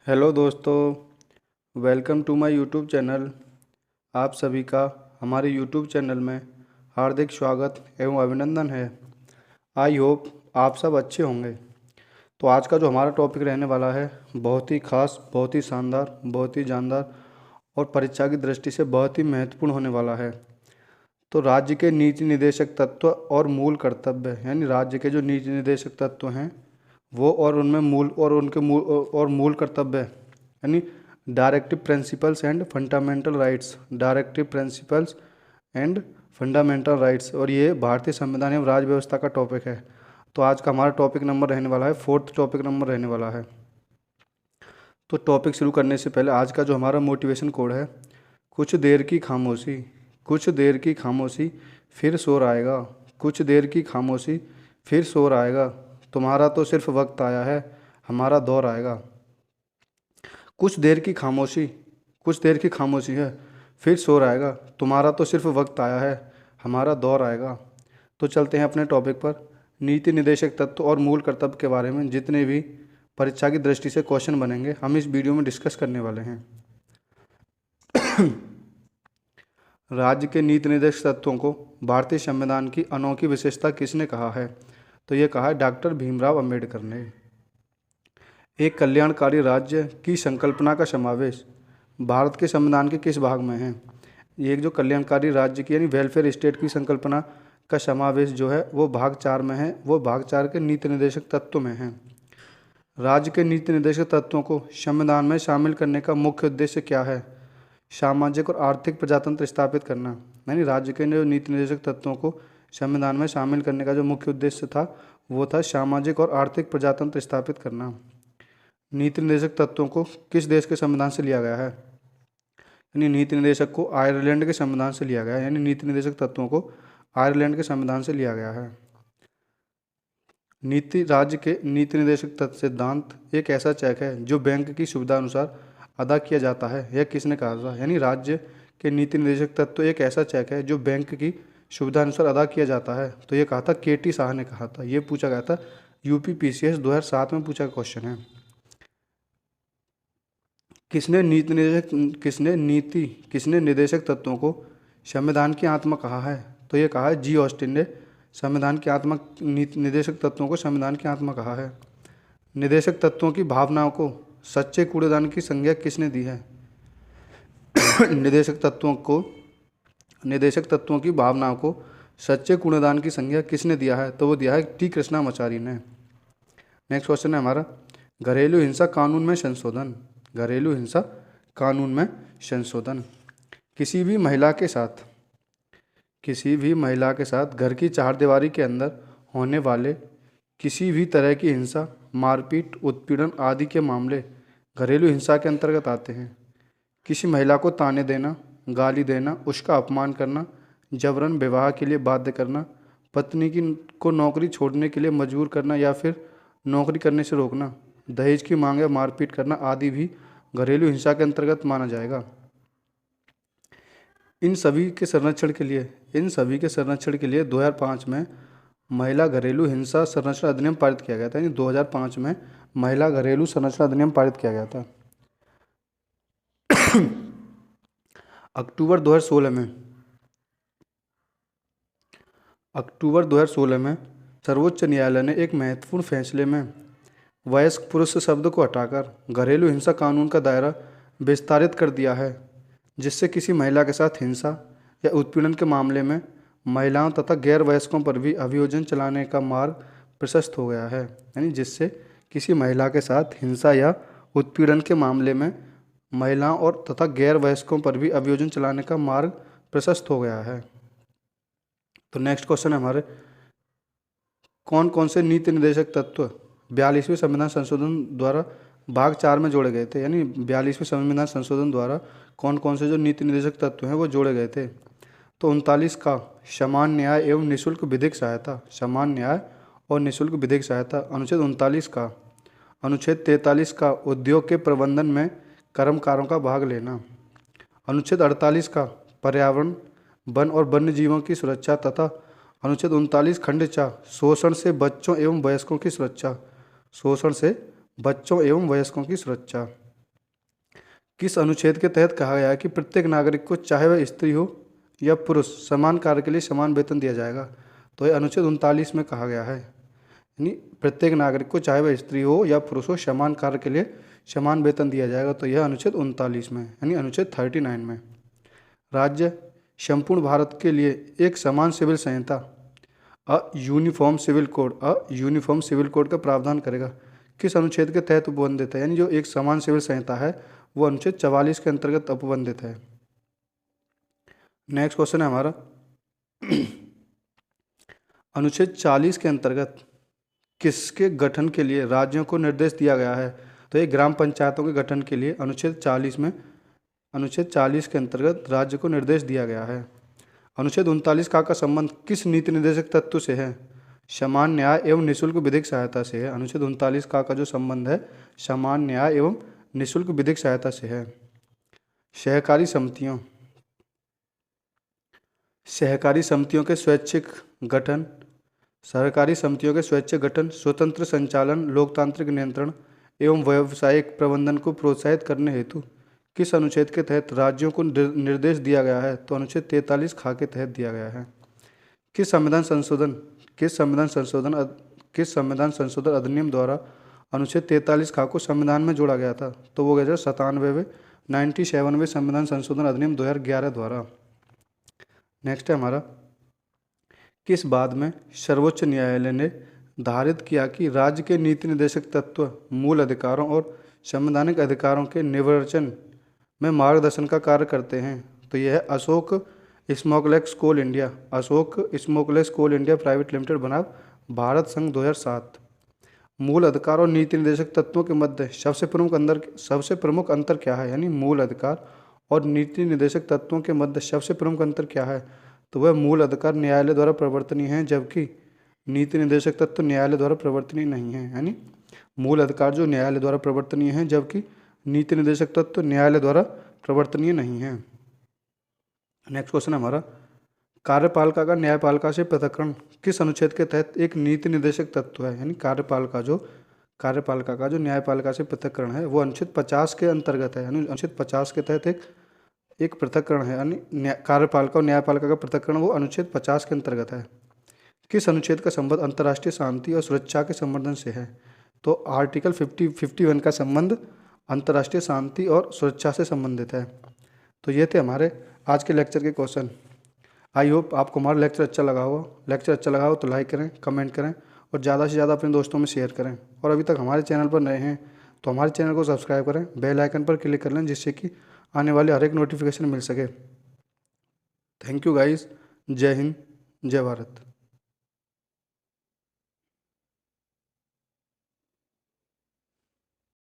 Hello दोस्तों, welcome to my YouTube channel. आप सभी का हमारे यूट्यूब चैनल में हार्दिक स्वागत एवं अभिनंदन है। आई होप आप सब अच्छे होंगे। तो आज का जो हमारा टॉपिक रहने वाला है बहुत ही खास, बहुत ही शानदार, बहुत ही जानदार और परीक्षा की दृष्टि से बहुत ही महत्वपूर्ण होने वाला है। तो राज्य के नीति निर्देशक तत्व और मूल कर्तव्य, यानी राज्य के जो नीति निर्देशक तत्व हैं वो और उनमें मूल और उनके मूल कर्तव्य, यानी directive principles and fundamental rights, directive principles and fundamental rights. और ये भारतीय संविधान एवं राज्य व्यवस्था का टॉपिक है। तो आज का हमारा टॉपिक नंबर रहने वाला है, फोर्थ टॉपिक नंबर रहने वाला है। तो टॉपिक शुरू करने से पहले आज का जो हमारा मोटिवेशन कोड है, कुछ देर की खामोशी, कुछ देर की खामोशी फिर शोर आएगा, कुछ देर की खामोशी फिर शोर आएगा, तुम्हारा तो सिर्फ वक्त आया है, हमारा दौर आएगा। कुछ देर की खामोशी, कुछ देर की खामोशी है, फिर शोर आएगा, तुम्हारा तो सिर्फ वक्त आया है, हमारा दौर आएगा। तो चलते हैं अपने टॉपिक पर। नीति निर्देशक तत्व और मूल कर्तव्य के बारे में जितने भी परीक्षा की दृष्टि से क्वेश्चन बनेंगे हम इस वीडियो में डिस्कस करने वाले हैं। राज्य के नीति निर्देशक तत्वों को भारतीय संविधान की अनोखी विशेषता किसने कहा है? तो ये कहा है डॉक्टर भीमराव अंबेडकर ने। एक कल्याणकारी राज्य की संकल्पना का समावेश भारत के संविधान के किस भाग में है? ये एक जो कल्याणकारी राज्य की यानी वेलफेयर स्टेट की संकल्पना का समावेश जो है वो भाग 4 में है, वो भाग 4 के नीति निर्देशक तत्व में है। राज्य के नीति निर्देशक तत्वों को संविधान में शामिल करने का मुख्य उद्देश्य क्या है? सामाजिक और आर्थिक प्रजातंत्र स्थापित करना, यानी राज्य के जो नीति निर्देशक तत्वों को संविधान में शामिल करने का जो मुख्य उद्देश्य था वो था सामाजिक और आर्थिक प्रजातंत्र स्थापित करना। नीति निर्देशक तत्वों को किस देश के संविधान से लिया गया है? यानी नीति निर्देशक को आयरलैंड के संविधान से लिया गया है, यानी नीति निर्देशक तत्वों को आयरलैंड के संविधान से लिया गया है। राज्य के नीति निर्देशक तत्व सिद्धांत एक ऐसा चेक है जो बैंक की सुविधा अनुसार अदा किया जाता है, यह किसने कहा था? यानी राज्य के नीति निर्देशक तत्व एक ऐसा चेक है जो बैंक की सुविधा अनुसार अदा किया जाता है। तो ये कहा था केटी शाह ने कहा था। ये पूछा गया था यूपीपीसीएस 2007 में पूछा क्वेश्चन है। किसने निर्देशक तत्वों को संविधान की आत्मा कहा है? तो ये कहा है जी ऑस्टिन ने संविधान की आत्मा, निर्देशक तत्वों को संविधान की आत्मा कहा है। निर्देशक तत्वों की भावनाओं को सच्चे कूड़ेदान की संज्ञा किसने दी है? निर्देशक तत्वों की भावनाओं को सच्चे कूड़ेदान की संज्ञा किसने दिया है? तो वो दिया है टी कृष्णामाचारी ने। नेक्स्ट क्वेश्चन है हमारा, घरेलू हिंसा कानून में संशोधन, घरेलू हिंसा कानून में संशोधन। किसी भी महिला के साथ घर की चारदीवारी के अंदर होने वाले किसी भी तरह की हिंसा, मारपीट, उत्पीड़न आदि के मामले घरेलू हिंसा के अंतर्गत आते हैं। किसी महिला को ताने देना, गाली देना, उसका अपमान करना, जबरन विवाह के लिए बाध्य करना, पत्नी को नौकरी छोड़ने के लिए मजबूर करना या फिर नौकरी करने से रोकना, दहेज की मांग या मारपीट करना आदि भी घरेलू हिंसा के अंतर्गत माना जाएगा। इन सभी के संरक्षण के लिए 2005 में महिला घरेलू हिंसा संरक्षण अधिनियम पारित किया गया था, यानी 2005 में महिला घरेलू संरक्षण अधिनियम पारित किया गया था। अक्टूबर 2016 में सर्वोच्च न्यायालय ने एक महत्वपूर्ण फैसले में वयस्क पुरुष शब्द को हटाकर घरेलू हिंसा कानून का दायरा विस्तारित कर दिया है, जिससे किसी महिला के साथ हिंसा या उत्पीड़न के मामले में महिलाओं तथा गैर वयस्कों पर भी अभियोजन चलाने का मार्ग प्रशस्त हो गया है। यानी जिससे किसी महिला के साथ हिंसा या उत्पीड़न के मामले में महिलाओं और तथा गैर वयस्कों पर भी अभियोजन चलाने का मार्ग प्रशस्त हो गया है। तो नेक्स्ट क्वेश्चन है हमारे, कौन कौन से नीति निर्देशक तत्व 42वें संविधान संशोधन द्वारा भाग 4 में जोड़े गए थे? यानी 42वें संविधान संशोधन द्वारा कौन कौन से जो नीति निर्देशक तत्व हैं वो जोड़े गए थे? तो 39 का समान न्याय एवं निःशुल्क विधिक सहायता, समान न्याय और निःशुल्क विधिक सहायता। अनुच्छेद 39 का, अनुच्छेद 43 का उद्योग के प्रबंधन में कर्मकारों का भाग लेना। अनुच्छेद 48 का पर्यावरण, वन और वन्य जीवों की सुरक्षा तथा अनुच्छेद 39 खंड 4 शोषण से बच्चों एवं वयस्कों की सुरक्षा, शोषण से बच्चों एवं वयस्कों की सुरक्षा। किस अनुच्छेद के तहत कहा गया है कि प्रत्येक नागरिक को चाहे वह स्त्री हो या पुरुष समान कार्य के लिए समान वेतन दिया जाएगा? तो ये अनुच्छेद 39 में कहा गया है, यानी प्रत्येक नागरिक को चाहे वह स्त्री हो या पुरुष हो समान कार्य के लिए समान वेतन दिया जाएगा। तो यह अनुच्छेद 39 में, यानी अनुच्छेद 39 में। राज्य संपूर्ण भारत के लिए एक समान सिविल संहिता यूनिफॉर्म सिविल कोड का प्रावधान करेगा। किस अनुच्छेद के तहत उपबंधित है? यानी जो एक समान सिविल संहिता है वो अनुच्छेद 44 के अंतर्गत उपबंधित है। नेक्स्ट क्वेश्चन है हमारा अनुच्छेद 40 के अंतर्गत किसके गठन के लिए राज्यों को निर्देश दिया गया है? तो ये ग्राम पंचायतों के गठन के लिए अनुच्छेद 40 के अंतर्गत राज्य को निर्देश दिया गया है। अनुच्छेद 39 का संबंध किस नीति निर्देशक तत्व से है? समान न्याय एवं निःशुल्क विधिक सहायता से है। अनुच्छेद 39 का जो संबंध है समान न्याय एवं निःशुल्क विधिक सहायता से है। सहकारी समितियों के स्वैच्छिक गठन, स्वतंत्र संचालन, लोकतांत्रिक नियंत्रण एवं व्यावसायिक प्रबंधन को प्रोत्साहित करने हेतु किस अनुच्छेद के तहत राज्यों को निर्देश दिया गया है? तो अनुच्छेद 43 खा के तहत दिया गया है। किस संविधान संशोधन अधिनियम द्वारा अनुच्छेद 43 खा को संविधान में जोड़ा गया था? तो वो 97वें संविधान संशोधन अधिनियम 2011 द्वारा। नेक्स्ट है हमारा किस बाद में सर्वोच्च न्यायालय ने धारित किया कि राज्य के नीति निर्देशक तत्व मूल अधिकारों और संवैधानिक अधिकारों के निर्वचन में मार्गदर्शन का कार्य करते हैं? तो यह है अशोक स्मोकलेस कोल इंडिया प्राइवेट लिमिटेड बनाम भारत संघ 2007। मूल अधिकार और नीति निर्देशक तत्वों के मध्य सबसे प्रमुख अंतर क्या है? यानी मूल अधिकार और नीति निर्देशक तत्वों के मध्य सबसे प्रमुख अंतर क्या है? तो वह मूल अधिकार न्यायालय द्वारा प्रवर्तनीय है, जबकि नीति निर्देशक तत्व न्यायालय द्वारा प्रवर्तनीय नहीं है। यानी मूल अधिकार जो न्यायालय द्वारा प्रवर्तनीय है, जबकि नीति निर्देशक तत्व न्यायालय द्वारा प्रवर्तनीय नहीं है। नेक्स्ट क्वेश्चन हमारा कार्यपालिका का न्यायपालिका से पृथक्करण किस अनुच्छेद के तहत एक नीति निर्देशक तत्व है? यानी कार्यपालिका का जो न्यायपालिका से पृथक्करण है वो अनुच्छेद 50 के अंतर्गत है। यानी अनुच्छेद 50 के तहत एक पृथक्करण है, यानी कार्यपालिका और न्यायपालिका का पृथक्करण वो अनुच्छेद 50 के अंतर्गत है। किस अनुच्छेद का संबंध अंतर्राष्ट्रीय शांति और सुरक्षा के संवर्धन से है? तो आर्टिकल 51 का संबंध अंतर्राष्ट्रीय शांति और सुरक्षा से संबंधित है। तो ये थे हमारे आज के लेक्चर के क्वेश्चन। आई होप आपको हमारा लेक्चर अच्छा लगा हो तो लाइक करें, कमेंट करें और ज़्यादा से ज़्यादा अपने दोस्तों में शेयर करें। और अभी तक हमारे चैनल पर नए हैं तो हमारे चैनल को सब्सक्राइब करें, बेल आइकन पर क्लिक कर लें, जिससे कि आने वाले हर एक नोटिफिकेशन मिल सके। Thank you guys. जय हिंद, जय भारत।